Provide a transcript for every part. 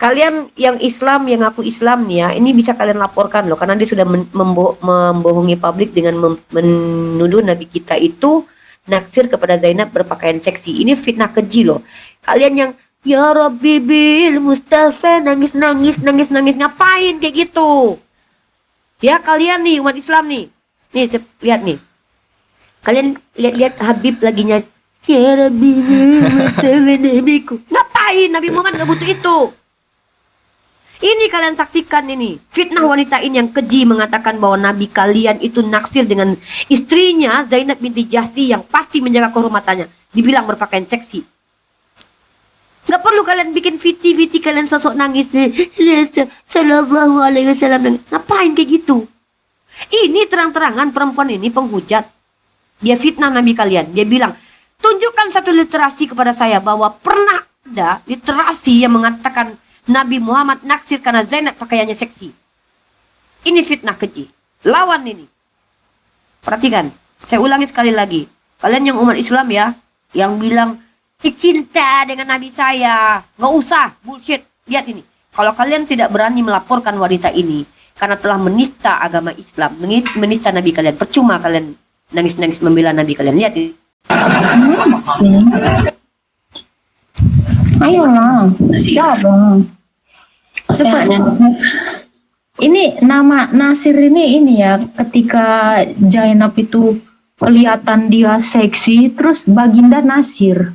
Kalian yang Islam, yang ngaku Islam nih ya, ini bisa kalian laporkan loh, karena dia sudah membohongi publik dengan menuduh Nabi kita itu naksir kepada Zainab berpakaian seksi. Ini fitnah keji loh. Kalian yang ya Rabbi bil Mustafa nangis, ngapain kayak gitu? Ya kalian nih umat Islam nih. Nih lihat nih. Kalian lihat Habib lagi nyanyi ya Rabbi bil Mustafa nabiku. Ngapain? Nabi Muhammad nggak butuh itu. Ini kalian saksikan ini. Fitnah wanita ini yang keji mengatakan bahwa Nabi kalian itu naksir dengan istrinya Zainab binti Jahsy yang pasti menjaga kehormatannya. Dibilang berpakaian seksi. Nggak perlu kalian bikin viti kalian sosok nangis. Sallallahu alaihi wasallam. Ngapain kayak gitu? Ini terang-terangan perempuan ini penghujat. Dia fitnah Nabi kalian. Dia bilang, tunjukkan satu literasi kepada saya bahwa pernah ada literasi yang mengatakan Nabi Muhammad naksir karena Zainab pakaiannya seksi. Ini fitnah keji. Lawan ini. Perhatikan. Saya ulangi sekali lagi. Kalian yang umat Islam ya. Yang bilang, cinta dengan Nabi saya. Nggak usah. Bullshit. Lihat ini. Kalau kalian tidak berani melaporkan wanita ini. Karena telah menista agama Islam. Menista Nabi kalian. Percuma kalian nangis-nangis membela Nabi kalian. Lihat ini. Ayolah. Siapa? Cepatnya. Ini nama Nasir ini ya, ketika Zainab itu kelihatan dia seksi, terus Baginda Nasir.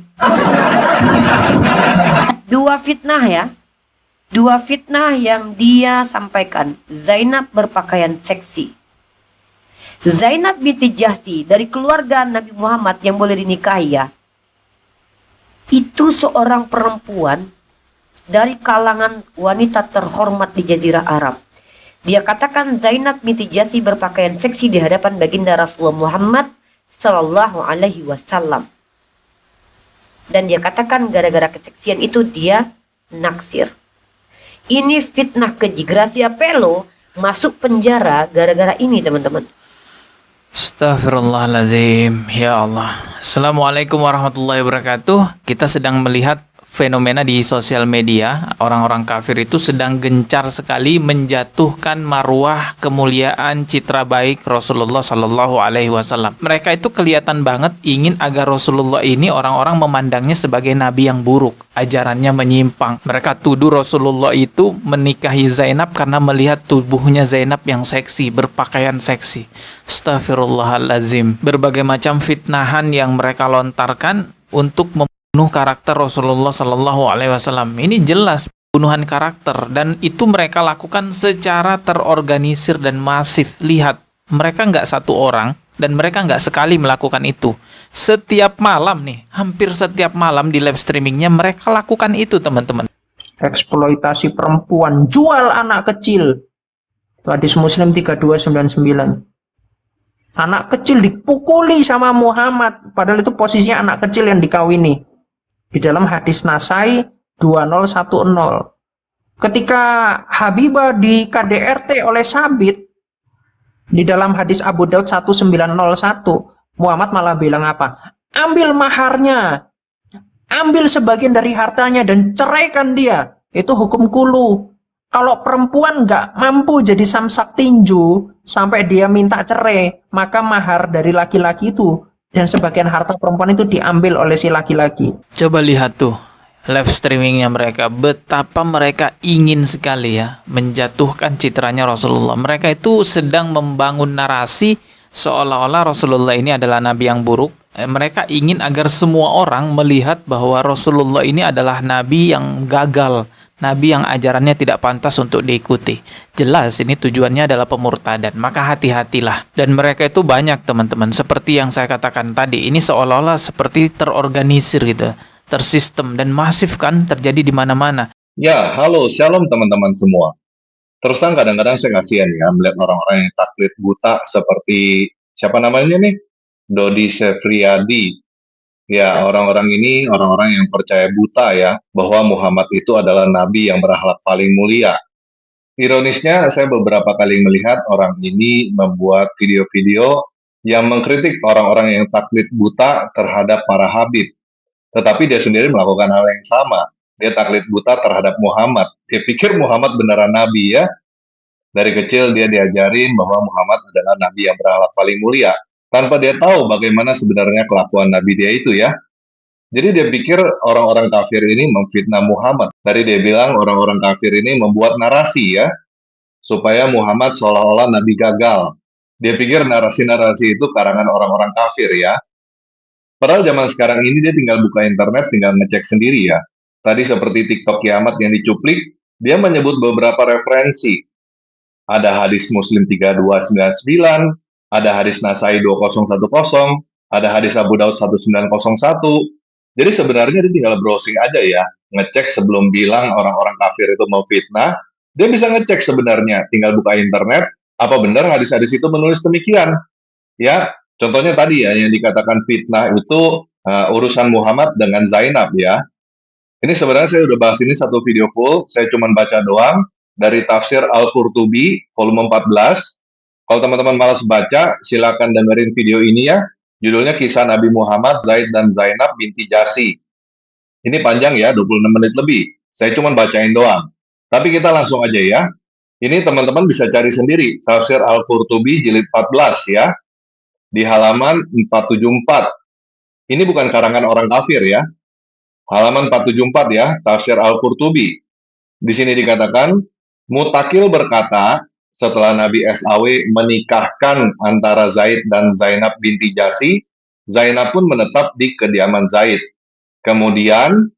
Dua fitnah ya. Dua fitnah yang dia sampaikan. Zainab berpakaian seksi. Zainab binti Jahsy dari keluarga Nabi Muhammad yang boleh dinikahi ya. Itu seorang perempuan dari kalangan wanita terhormat di Jazirah Arab. Dia katakan Zainab binti Jahsy berpakaian seksi di hadapan baginda Rasulullah Muhammad Sallallahu Alaihi Wasallam. Dan dia katakan gara-gara keseksian itu dia naksir. Ini fitnah keji. Gracia Pelo masuk penjara gara-gara ini teman-teman. Astaghfirullahaladzim. Ya Allah. Assalamualaikum warahmatullahi wabarakatuh. Kita sedang melihat fenomena di sosial media. Orang-orang kafir itu sedang gencar sekali menjatuhkan marwah, kemuliaan, citra baik Rasulullah Shallallahu Alaihi Wasallam. Mereka itu kelihatan banget ingin agar Rasulullah ini orang-orang memandangnya sebagai nabi yang buruk, ajarannya menyimpang. Mereka tuduh Rasulullah itu menikahi Zainab karena melihat tubuhnya Zainab yang seksi, berpakaian seksi. Astaghfirullahalazim. Berbagai macam fitnahan yang mereka lontarkan untuk membunuh karakter Rasulullah Sallallahu Alaihi Wasallam. Ini jelas pembunuhan karakter, dan itu mereka lakukan secara terorganisir dan masif. Lihat, mereka nggak satu orang dan mereka nggak sekali melakukan itu. Setiap malam nih, hampir setiap malam di live streamingnya mereka lakukan itu teman-teman. Eksploitasi perempuan, jual anak kecil. Hadis Muslim 3299. Anak kecil dipukuli sama Muhammad, padahal itu posisinya anak kecil yang dikawini. Di dalam hadis Nasai 2010. Ketika Habibah di KDRT oleh Sabit, di dalam hadis Abu Daud 1901, Muhammad malah bilang apa? Ambil maharnya, ambil sebagian dari hartanya dan ceraikan dia. Itu hukum kulu. Kalau perempuan nggak mampu jadi samsak tinju sampai dia minta cerai, maka mahar dari laki-laki itu dan sebagian harta perempuan itu diambil oleh si laki-laki. Coba lihat tuh live streamingnya mereka, betapa mereka ingin sekali ya menjatuhkan citranya Rasulullah. Mereka itu sedang membangun narasi seolah-olah Rasulullah ini adalah nabi yang buruk. Mereka ingin agar semua orang melihat bahwa Rasulullah ini adalah nabi yang gagal, nabi yang ajarannya tidak pantas untuk diikuti. Jelas ini tujuannya adalah pemurtadan. Maka hati-hatilah. Dan mereka itu banyak teman-teman. Seperti yang saya katakan tadi, ini seolah-olah seperti terorganisir gitu, tersistem dan masif kan, terjadi di mana-mana. Ya, halo, shalom teman-teman semua. Terus kadang-kadang saya kasihan ya melihat orang-orang yang taklid buta seperti siapa namanya nih? Dodi Sefriadi. Ya, orang-orang ini orang-orang yang percaya buta ya bahwa Muhammad itu adalah nabi yang berakhlak paling mulia. Ironisnya, saya beberapa kali melihat orang ini membuat video-video yang mengkritik orang-orang yang taklid buta terhadap para habib. Tetapi dia sendiri melakukan hal yang sama. dia taklid buta terhadap Muhammad. Dia pikir Muhammad beneran nabi ya. Dari kecil dia diajarin bahwa Muhammad adalah nabi yang berakhlak paling mulia, tanpa dia tahu bagaimana sebenarnya kelakuan nabi dia itu ya. Jadi dia pikir orang-orang kafir ini memfitnah Muhammad. Tadi dia bilang orang-orang kafir ini membuat narasi ya, supaya Muhammad seolah-olah nabi gagal. Dia pikir narasi-narasi itu karangan orang-orang kafir ya. Padahal zaman sekarang ini dia tinggal buka internet, tinggal ngecek sendiri ya. Tadi seperti TikTok kiamat yang dicuplik, dia menyebut beberapa referensi. Ada hadis Muslim 3299, ada hadis Nasai 2010, ada hadis Abu Daud 1901. Jadi sebenarnya dia tinggal browsing aja ya, ngecek sebelum bilang orang-orang kafir itu mau fitnah, dia bisa ngecek sebenarnya, tinggal buka internet, apa benar hadis-hadis itu menulis demikian. Ya, contohnya tadi ya, yang dikatakan fitnah itu urusan Muhammad dengan Zainab ya. Ini sebenarnya saya udah bahas ini satu video full, saya cuma baca doang, dari tafsir Al-Qurtubi, volume 14. Kalau teman-teman malas baca, silakan dengerin video ini ya. Judulnya Kisah Nabi Muhammad, Zaid dan Zainab binti Jasi. Ini panjang ya, 26 menit lebih. Saya cuma bacain doang. Tapi kita langsung aja ya. Ini teman-teman bisa cari sendiri, tafsir Al-Qurtubi jilid 14 ya. Di halaman 474. Ini bukan karangan orang kafir ya. Halaman 474 ya, tafsir Al-Qurtubi. Di sini dikatakan, Mutakil berkata, setelah Nabi SAW menikahkan antara Zaid dan Zainab binti Jasi, Zainab pun menetap di kediaman Zaid. Kemudian,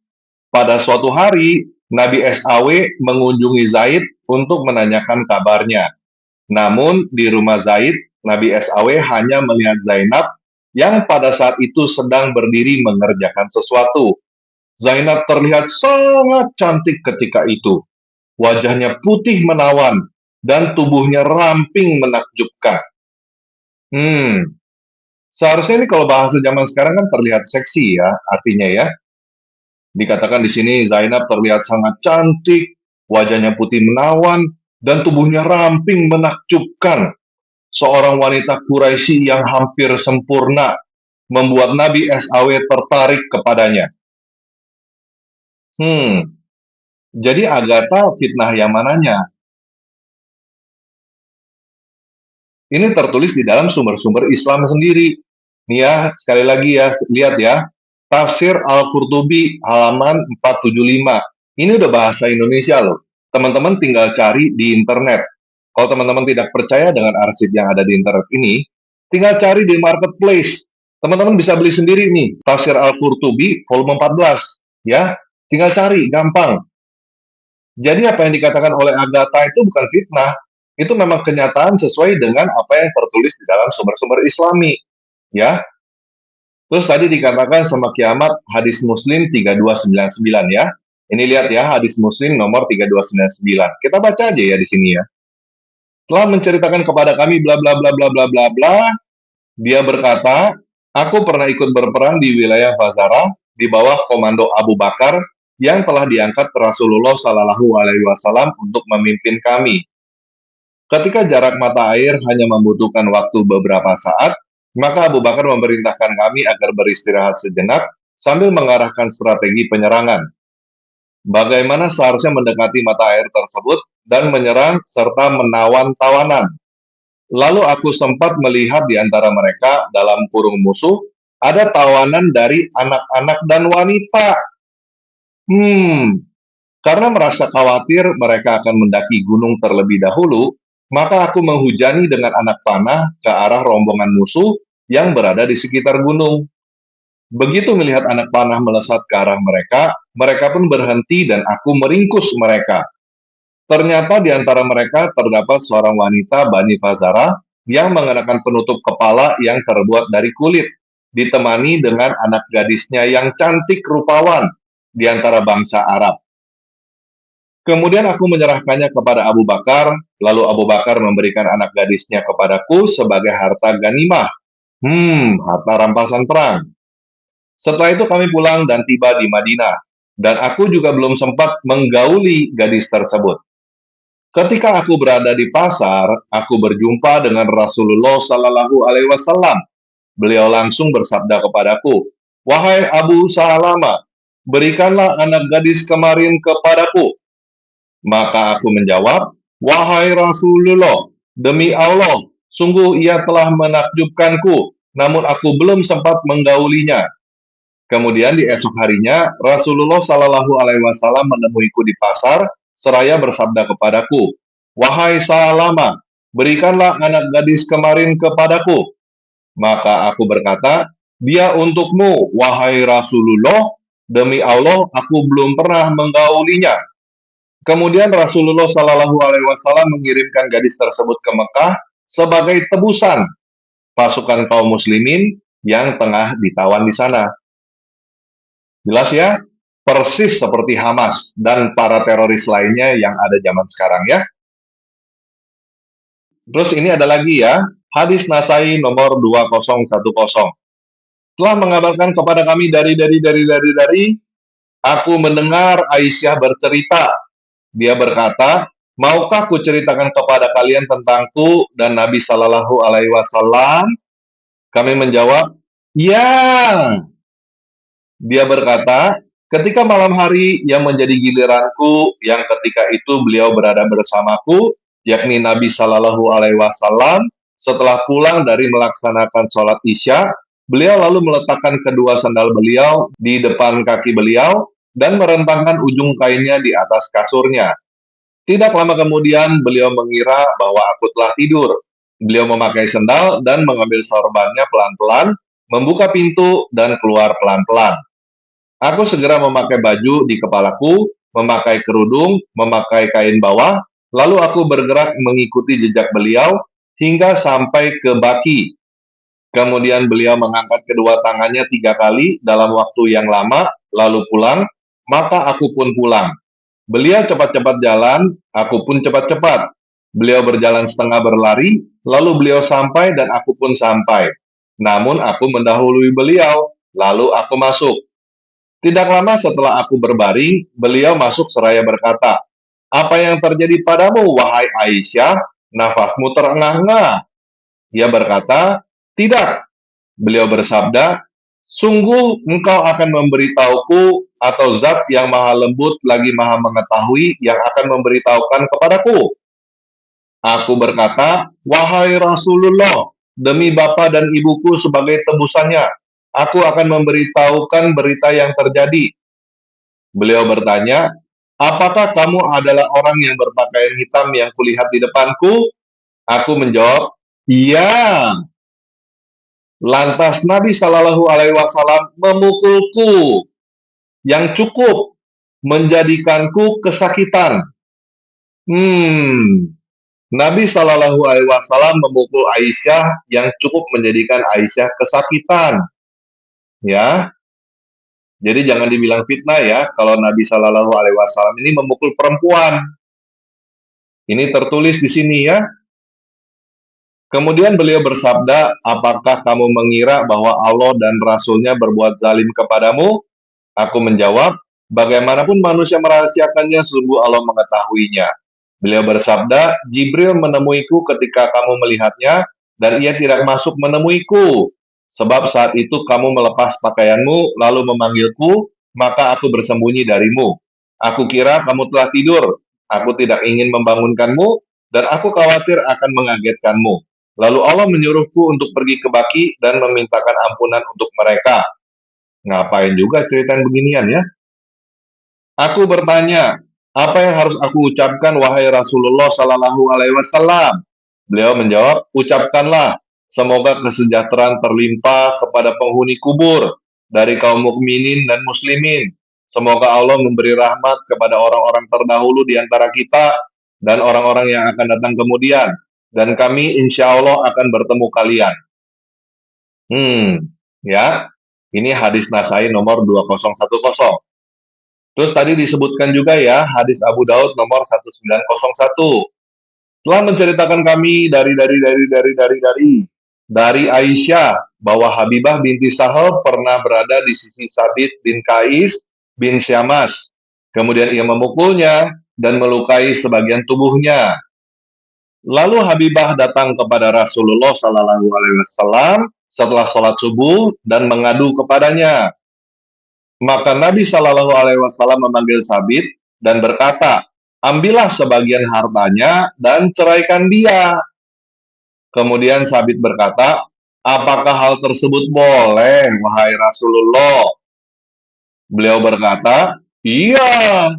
pada suatu hari, Nabi SAW mengunjungi Zaid untuk menanyakan kabarnya. Namun, di rumah Zaid, Nabi SAW hanya melihat Zainab yang pada saat itu sedang berdiri mengerjakan sesuatu. Zainab terlihat sangat cantik ketika itu. Wajahnya putih menawan, dan tubuhnya ramping menakjubkan. Seharusnya ini kalau bahasa zaman sekarang kan terlihat seksi ya, artinya ya. Dikatakan di sini Zainab terlihat sangat cantik, wajahnya putih menawan, dan tubuhnya ramping menakjubkan. Seorang wanita Quraisy yang hampir sempurna, membuat Nabi SAW tertarik kepadanya. Jadi Agatha fitnah yang mananya? Ini tertulis di dalam sumber-sumber Islam sendiri. Nih ya, sekali lagi ya, lihat ya. Tafsir Al-Qurtubi halaman 475. Ini udah bahasa Indonesia loh. Teman-teman tinggal cari di internet. Kalau teman-teman tidak percaya dengan arsip yang ada di internet ini, tinggal cari di marketplace. Teman-teman bisa beli sendiri nih, Tafsir Al-Qurtubi volume 14. Ya, tinggal cari, gampang. Jadi apa yang dikatakan oleh Agatha itu bukan fitnah, itu memang kenyataan sesuai dengan apa yang tertulis di dalam sumber-sumber Islami, ya. Terus tadi dikatakan sama kiamat hadis Muslim 3299 ya. Ini lihat ya, hadis Muslim nomor 3299. Kita baca aja ya di sini ya. Telah menceritakan kepada kami bla bla bla bla bla bla bla. Dia berkata, aku pernah ikut berperang di wilayah Fazarah di bawah komando Abu Bakar yang telah diangkat Rasulullah Shallallahu Alaihi Wasallam untuk memimpin kami. Ketika jarak mata air hanya membutuhkan waktu beberapa saat, maka Abu Bakar memerintahkan kami agar beristirahat sejenak sambil mengarahkan strategi penyerangan. Bagaimana seharusnya mendekati mata air tersebut dan menyerang serta menawan tawanan. Lalu aku sempat melihat di antara mereka dalam kurung musuh ada tawanan dari anak-anak dan wanita. Karena merasa khawatir mereka akan mendaki gunung terlebih dahulu, maka aku menghujani dengan anak panah ke arah rombongan musuh yang berada di sekitar gunung. Begitu melihat anak panah melesat ke arah mereka, mereka pun berhenti dan aku meringkus mereka. Ternyata di antara mereka terdapat seorang wanita Bani Fazarah yang mengenakan penutup kepala yang terbuat dari kulit, ditemani dengan anak gadisnya yang cantik rupawan di antara bangsa Arab. Kemudian aku menyerahkannya kepada Abu Bakar, lalu Abu Bakar memberikan anak gadisnya kepadaku sebagai harta ganimah. Harta rampasan perang. Setelah itu kami pulang dan tiba di Madinah, dan aku juga belum sempat menggauli gadis tersebut. Ketika aku berada di pasar, aku berjumpa dengan Rasulullah Shallallahu Alaihi Wasallam. Beliau langsung bersabda kepadaku, "Wahai Abu Salamah, berikanlah anak gadis kemarin kepadaku. Maka aku menjawab, wahai Rasulullah, demi Allah, sungguh ia telah menakjubkanku, namun aku belum sempat menggaulinya. Kemudian di esok harinya, Rasulullah Shallallahu Alaihi Wasallam menemuiku di pasar, seraya bersabda kepadaku, wahai Salama, berikanlah anak gadis kemarin kepadaku. Maka aku berkata, dia untukmu, wahai Rasulullah, demi Allah, aku belum pernah menggaulinya. Kemudian Rasulullah Shallallahu Alaihi Wasallam mengirimkan gadis tersebut ke Mekah sebagai tebusan pasukan kaum muslimin yang tengah ditawan di sana. Jelas ya? Persis seperti Hamas dan para teroris lainnya yang ada zaman sekarang ya. Terus ini ada lagi ya, hadis Nasai nomor 2010. Telah mengabarkan kepada kami dari aku mendengar Aisyah bercerita. Dia berkata, maukah ku ceritakan kepada kalian tentangku dan Nabi Shallallahu Alaihi Wasallam? Kami menjawab, ya. Dia berkata, ketika malam hari yang menjadi giliranku, yang ketika itu beliau berada bersamaku, yakni Nabi Shallallahu Alaihi Wasallam, setelah pulang dari melaksanakan sholat Isya, beliau lalu meletakkan kedua sandal beliau di depan kaki beliau dan merentangkan ujung kainnya di atas kasurnya. Tidak lama kemudian, beliau mengira bahwa aku telah tidur. Beliau memakai sandal dan mengambil sorbannya pelan-pelan, membuka pintu dan keluar pelan-pelan. Aku segera memakai baju di kepalaku, memakai kerudung, memakai kain bawah, lalu aku bergerak mengikuti jejak beliau hingga sampai ke baki. Kemudian beliau mengangkat kedua tangannya 3 kali dalam waktu yang lama, lalu pulang, maka aku pun pulang. Beliau cepat-cepat jalan, aku pun cepat-cepat. Beliau berjalan setengah berlari, lalu beliau sampai dan aku pun sampai. Namun aku mendahului beliau, lalu aku masuk. Tidak lama setelah aku berbaring, beliau masuk seraya berkata, apa yang terjadi padamu, wahai Aisyah? Nafasmu terengah-engah. Dia berkata, tidak. Beliau bersabda, sungguh engkau akan memberitahuku atau zat yang maha lembut lagi maha mengetahui yang akan memberitahukan kepadaku. Aku berkata, wahai Rasulullah, demi bapa dan ibuku sebagai tebusannya, aku akan memberitahukan berita yang terjadi. Beliau bertanya, apakah kamu adalah orang yang berpakaian hitam yang kulihat di depanku? Aku menjawab, iya. Lantas Nabi Shallallahu Alaihi Wasallam memukulku yang cukup menjadikanku kesakitan. Nabi Shallallahu Alaihi Wasallam memukul Aisyah yang cukup menjadikan Aisyah kesakitan. Ya, jadi jangan dibilang fitnah ya kalau Nabi Shallallahu Alaihi Wasallam ini memukul perempuan. Ini tertulis di sini ya. Kemudian beliau bersabda, apakah kamu mengira bahwa Allah dan Rasul-Nya berbuat zalim kepadamu? Aku menjawab, bagaimanapun manusia merahasiakannya, sungguh Allah mengetahuinya. Beliau bersabda, Jibril menemuiku ketika kamu melihatnya, dan ia tidak masuk menemuiku. Sebab saat itu kamu melepas pakaianmu, lalu memanggilku, maka aku bersembunyi darimu. Aku kira kamu telah tidur. Aku tidak ingin membangunkanmu, dan aku khawatir akan mengagetkanmu. Lalu Allah menyuruhku untuk pergi ke baki dan memintakan ampunan untuk mereka. Ngapain juga ceritain beginian ya? Aku bertanya, apa yang harus aku ucapkan wahai Rasulullah Sallallahu Alaihi Wasallam? Beliau menjawab, ucapkanlah, semoga kesejahteraan terlimpah kepada penghuni kubur dari kaum mukminin dan muslimin. Semoga Allah memberi rahmat kepada orang-orang terdahulu di antara kita dan orang-orang yang akan datang kemudian. Dan kami insya Allah akan bertemu kalian. Ya, ini hadis Nasai nomor 2010. Terus tadi disebutkan juga ya, hadis Abu Daud nomor 1901. Telah menceritakan kami dari Aisyah bahwa Habibah binti Sahal pernah berada di sisi Sabit bin Qais bin Syamas. Kemudian ia memukulnya dan melukai sebagian tubuhnya. Lalu Habibah datang kepada Rasulullah Sallallahu Alaihi Wasallam setelah sholat subuh dan mengadu kepadanya. Maka Nabi Shallallahu Alaihi Wasallam memanggil Sabit dan berkata, ambillah sebagian hartanya dan ceraikan dia. Kemudian Sabit berkata, apakah hal tersebut boleh, wahai Rasulullah? Beliau berkata, iya.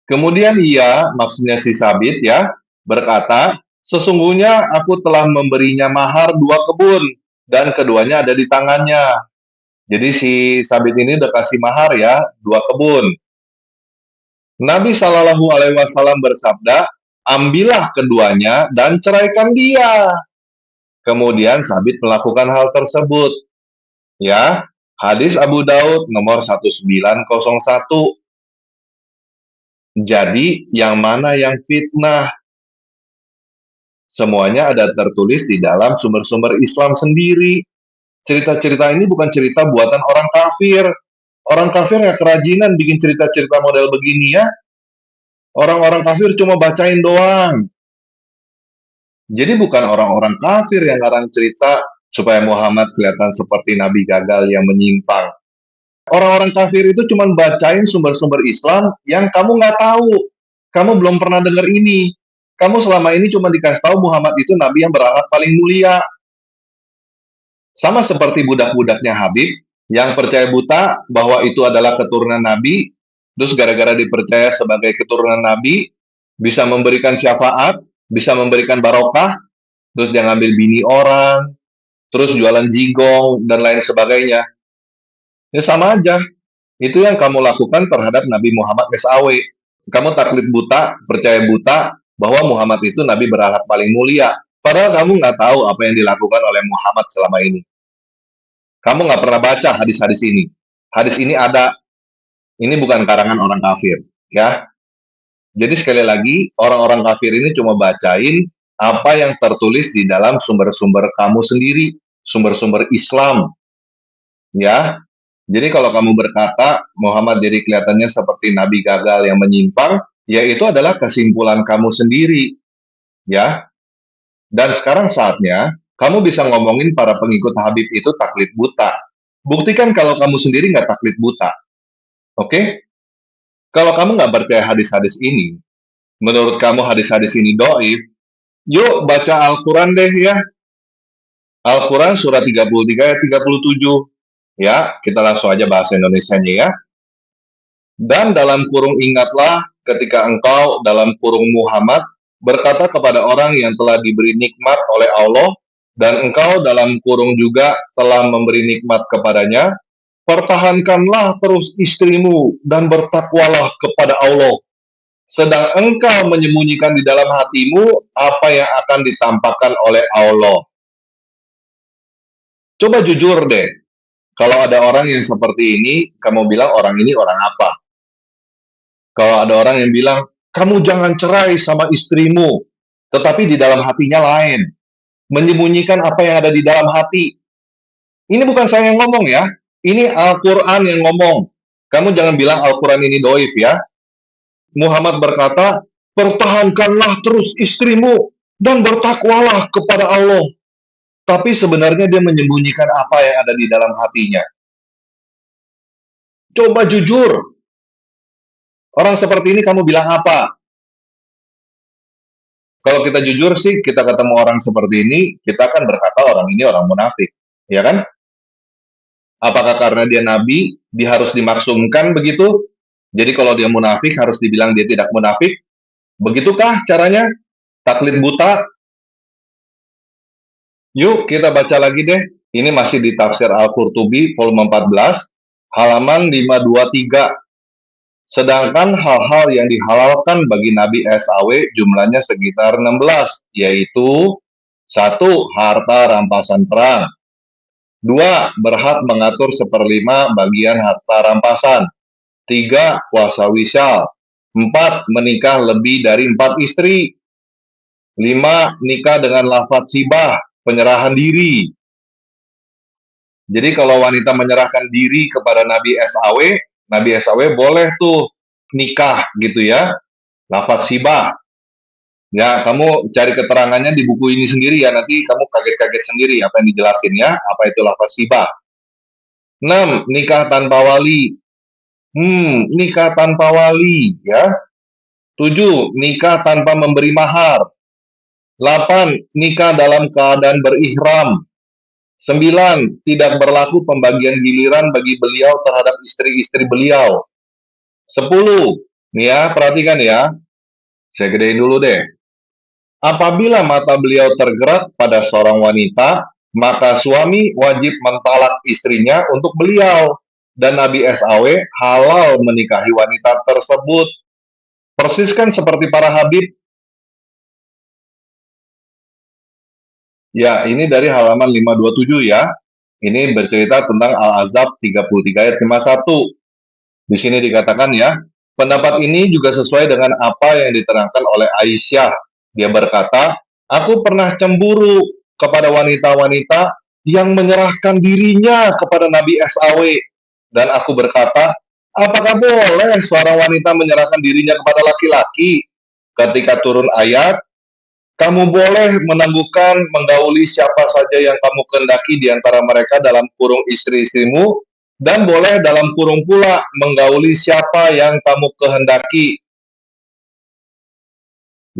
Kemudian ia, maksudnya si Sabit ya, berkata, sesungguhnya aku telah memberinya mahar 2 kebun, dan keduanya ada di tangannya. Jadi si Sabit ini udah kasih mahar ya, 2 kebun. Nabi Shallallahu Alaihi Wasallam bersabda, ambillah keduanya dan ceraikan dia. Kemudian Sabit melakukan hal tersebut. Ya, hadis Abu Daud nomor 1901. Jadi, yang mana yang fitnah? Semuanya ada tertulis di dalam sumber-sumber Islam sendiri. Cerita-cerita ini bukan cerita buatan orang kafir. Orang kafir nggak kerajinan bikin cerita-cerita model begini ya. Orang-orang kafir cuma bacain doang. Jadi bukan orang-orang kafir yang ngarang cerita supaya Muhammad kelihatan seperti nabi gagal yang menyimpang. Orang-orang kafir itu cuma bacain sumber-sumber Islam yang kamu nggak tahu. Kamu belum pernah dengar ini. Kamu selama ini cuma dikasih tahu Muhammad itu nabi yang berakhlak paling mulia. Sama seperti budak-budaknya Habib yang percaya buta bahwa itu adalah keturunan nabi, terus gara-gara dipercaya sebagai keturunan nabi, bisa memberikan syafaat, bisa memberikan barokah, terus dia ngambil bini orang, terus jualan jigong, dan lain sebagainya. Ya sama aja. Itu yang kamu lakukan terhadap Nabi Muhammad SAW. Kamu taklid buta, percaya buta, bahwa Muhammad itu Nabi berakhlak paling mulia. Padahal kamu nggak tahu apa yang dilakukan oleh Muhammad selama ini. Kamu nggak pernah baca hadis-hadis ini. Hadis ini ada. Ini bukan karangan orang kafir. Ya. Jadi sekali lagi, orang-orang kafir ini cuma bacain apa yang tertulis di dalam sumber-sumber kamu sendiri. Sumber-sumber Islam. Ya. Jadi kalau kamu berkata Muhammad jadi kelihatannya seperti nabi gagal yang menyimpang, ya itu adalah kesimpulan kamu sendiri. Ya. Dan sekarang saatnya kamu bisa ngomongin para pengikut Habib itu taklid buta. Buktikan kalau kamu sendiri nggak taklid buta. Oke? Kalau kamu nggak percaya hadis-hadis ini, menurut kamu hadis-hadis ini doif, yuk baca Al-Quran deh ya. Al-Quran surat 33 ayat 37. Ya, kita langsung aja bahasa Indonesianya ya. Dan dalam kurung ingatlah ketika engkau dalam kurung Muhammad berkata kepada orang yang telah diberi nikmat oleh Allah dan engkau dalam kurung juga telah memberi nikmat kepadanya, pertahankanlah terus istrimu dan bertakwalah kepada Allah. Sedang engkau menyembunyikan di dalam hatimu apa yang akan ditampakkan oleh Allah. Coba jujur deh. Kalau ada orang yang seperti ini, kamu bilang orang ini orang apa? Kalau ada orang yang bilang, kamu jangan cerai sama istrimu, tetapi di dalam hatinya lain. Menyembunyikan apa yang ada di dalam hati. Ini bukan saya yang ngomong ya. Ini Al-Quran yang ngomong. Kamu jangan bilang Al-Quran ini doif ya. Muhammad berkata, pertahankanlah terus istrimu dan bertakwalah kepada Allah. Tapi sebenarnya dia menyembunyikan apa yang ada di dalam hatinya. Coba jujur. Orang seperti ini kamu bilang apa? Kalau kita jujur sih, kita ketemu orang seperti ini, kita akan berkata orang ini orang munafik. Ya kan? Apakah karena dia nabi, dia harus dimaksumkan begitu? Jadi kalau dia munafik, harus dibilang dia tidak munafik? Begitukah caranya? Taklid buta? Yuk kita baca lagi deh. Ini masih di tafsir Al-Qurtubi volume 14 halaman 523. Sedangkan hal-hal yang dihalalkan bagi Nabi SAW jumlahnya sekitar 16, yaitu 1. Harta rampasan perang. 2. Berhak mengatur 1/5 bagian harta rampasan. 3. Puasa wisal. 4. Menikah lebih dari 4 istri. 5. Nikah dengan lafaz hibah, penyerahan diri. Jadi kalau wanita menyerahkan diri kepada Nabi SAW boleh tuh nikah gitu ya. Lafaz hibah. Ya, kamu cari keterangannya di buku ini sendiri ya. Nanti kamu kaget-kaget sendiri apa yang dijelasin ya. Apa itu lafaz hibah. 6. Nikah tanpa wali. Nikah tanpa wali, ya. 7. Nikah tanpa memberi mahar. 8. Nikah dalam keadaan berihram. 9. Tidak berlaku pembagian giliran bagi beliau terhadap istri-istri beliau. 10. Nih ya, perhatikan ya. Saya gedein dulu deh. Apabila mata beliau tergerak pada seorang wanita, maka suami wajib mentalak istrinya untuk beliau. Dan Nabi SAW halal menikahi wanita tersebut. Persis kan seperti para habib. Ya, ini dari halaman 527 ya. Ini bercerita tentang Al-Ahzab 33 ayat 51. Di sini dikatakan ya, pendapat ini juga sesuai dengan apa yang diterangkan oleh Aisyah. Dia berkata, aku pernah cemburu kepada wanita-wanita yang menyerahkan dirinya kepada Nabi SAW. Dan aku berkata, apakah boleh seorang wanita menyerahkan dirinya kepada laki-laki? Ketika turun ayat, kamu boleh menangguhkan, menggauli siapa saja yang kamu kehendaki di antara mereka dalam kurung istri-istrimu, dan boleh dalam kurung pula menggauli siapa yang kamu kehendaki.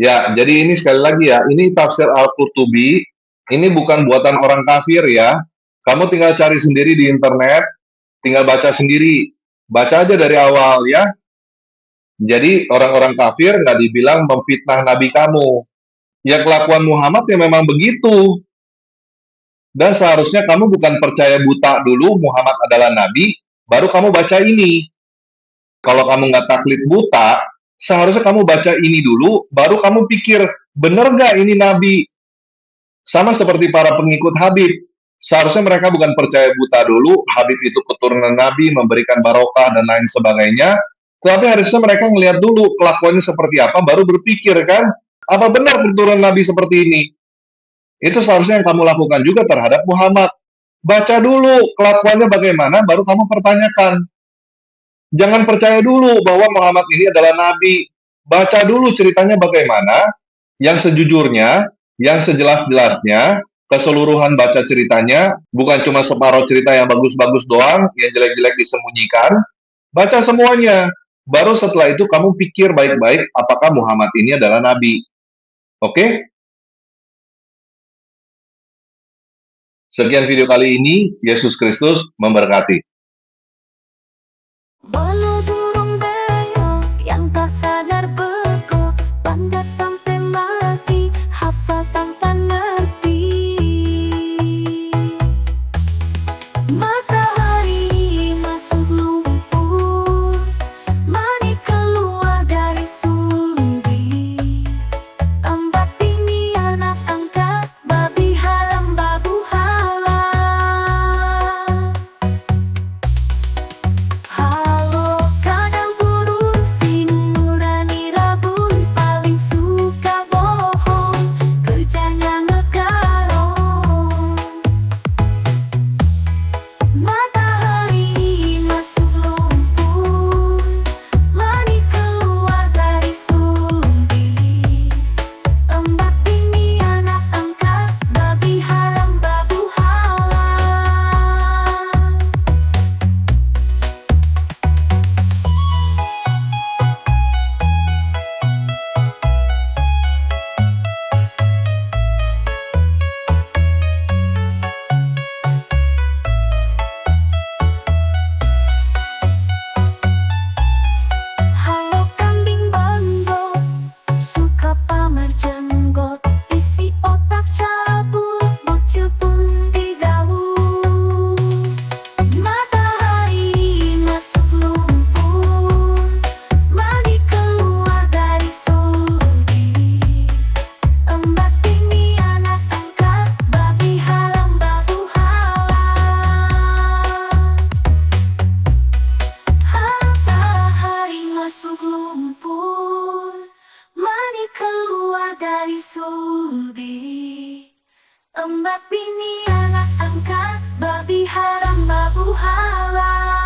Ya, jadi ini sekali lagi ya, ini tafsir Al-Qurtubi, ini bukan buatan orang kafir ya. Kamu tinggal cari sendiri di internet, tinggal baca sendiri. Baca aja dari awal ya. Jadi orang-orang kafir nggak dibilang memfitnah Nabi kamu. Ya kelakuan Muhammad ya memang begitu. Dan seharusnya kamu bukan percaya buta dulu Muhammad adalah Nabi, baru kamu baca ini. Kalau kamu nggak taklid buta, seharusnya kamu baca ini dulu, baru kamu pikir, bener nggak ini Nabi? Sama seperti para pengikut Habib. Seharusnya mereka bukan percaya buta dulu, Habib itu keturunan Nabi, memberikan barokah dan lain sebagainya. Tapi harusnya mereka ngelihat dulu kelakuannya seperti apa, baru berpikir kan, apa benar keturunan Nabi seperti ini? Itu seharusnya yang kamu lakukan juga terhadap Muhammad. Baca dulu kelakuannya bagaimana, baru kamu pertanyakan. Jangan percaya dulu bahwa Muhammad ini adalah Nabi. Baca dulu ceritanya bagaimana, yang sejujurnya, yang sejelas-jelasnya, keseluruhan baca ceritanya, bukan cuma separuh cerita yang bagus-bagus doang, yang jelek-jelek disembunyikan. Baca semuanya. Baru setelah itu kamu pikir baik-baik apakah Muhammad ini adalah Nabi. Oke? Sekian video kali ini, Yesus Kristus memberkati. Walau burung beo yang tak sadar beku, bangga sampai mati, hafal tanpa ngerti. Matahari masuk lumpur, mani keluar dari sumbi. Embak tinggi anak angkat, babi haram babu halal. Halo kadang burung sing nurani rabun, paling suka bohong, kerjanya ngegarong. Matahari masuk lumpur, mani keluar dari sumbi. Embak tinggi anak angkat, babi haram babu halal. Halo kambing bondok, suka pamer jenggot, isi otak cabut, bocil pun digaul. Matahari masuk lumpur, mani keluar dari sumbi. Embak tinggi anak angkat, babi haram babu halal. Matahari masuk lumpur, mani keluar dari sumbi. Embak bini anak angkat, babi haram babu halal.